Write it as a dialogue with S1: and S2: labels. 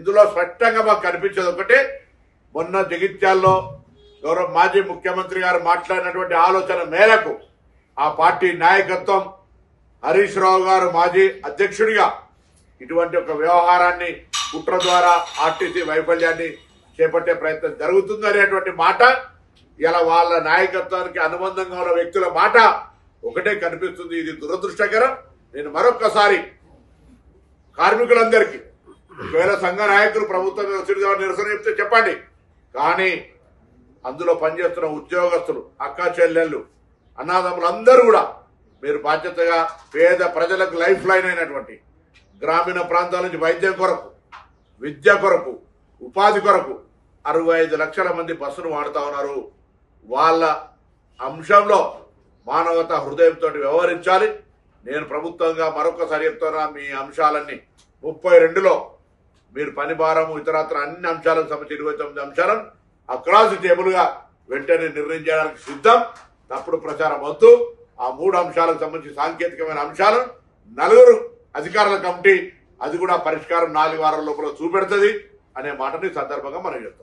S1: ఇందులో స్పష్టంగా మాకు కనిపించేది ఒకటే, మొన్న జగిత్యాల్లో గౌరవ మాజీ ముఖ్యమంత్రి గారు మాట్లాడినటువంటి ఆలోచన మేరకు ఆ పార్టీ నాయకత్వం హరీష్ రావు గారు మాజీ అధ్యక్షుడిగా ఇటువంటి ఒక వ్యవహారాన్ని కుట్ర ద్వారా ఆర్టీసీ వైఫల్యాన్ని చేపట్టే ప్రయత్నం జరుగుతుంది అనేటువంటి మాట ఇలా వాళ్ళ నాయకత్వానికి అనుబంధంగా ఉన్న వ్యక్తుల మాట ఒకటే కనిపిస్తుంది. ఇది దురదృష్టకరం. నేను మరొక్కసారి కార్మికులందరికీ, ఒకవేళ సంఘ నాయకులు ప్రభుత్వం నిరసన చెప్తే చెప్పండి, కానీ అందులో పనిచేస్తున్న ఉద్యోగస్తులు, అక్క చెల్లెళ్ళు, అన్నదమ్ములు అందరూ కూడా మీరు బాధ్యతగా పేద ప్రజలకు లైఫ్ లైన్ అయినటువంటి గ్రామీణ ప్రాంతాల నుంచి వైద్యం కొరకు, విద్య కొరకు, ఉపాధి కొరకు 65 లక్షల మంది బస్సును వాడుతూ ఉన్నారు. వాళ్ళ అంశంలో మానవతా హృదయంతో వ్యవహరించాలి. నేను ప్రభుత్వంగా మరొకసారి చెప్తున్నా, మీ అంశాలన్నీ 32లో మీరు పని భారము ఇతరత్ర అన్ని అంశాలకు సంబంధించి 29 అంశాలను అక్రాస్ టేబుల్ గా వెంటనే నిర్ణయం చేయడానికి సిద్ధం. తప్పుడు ప్రచారం వద్దు. ఆ 3 అంశాలకు సంబంధించి సాంకేతికమైన అంశాలను 4 అధికారుల కమిటీ అది కూడా పరిష్కారం 4 వారాల లోపల చూపెడుతుంది అనే మాటని సందర్భంగా మనం చెప్తాం.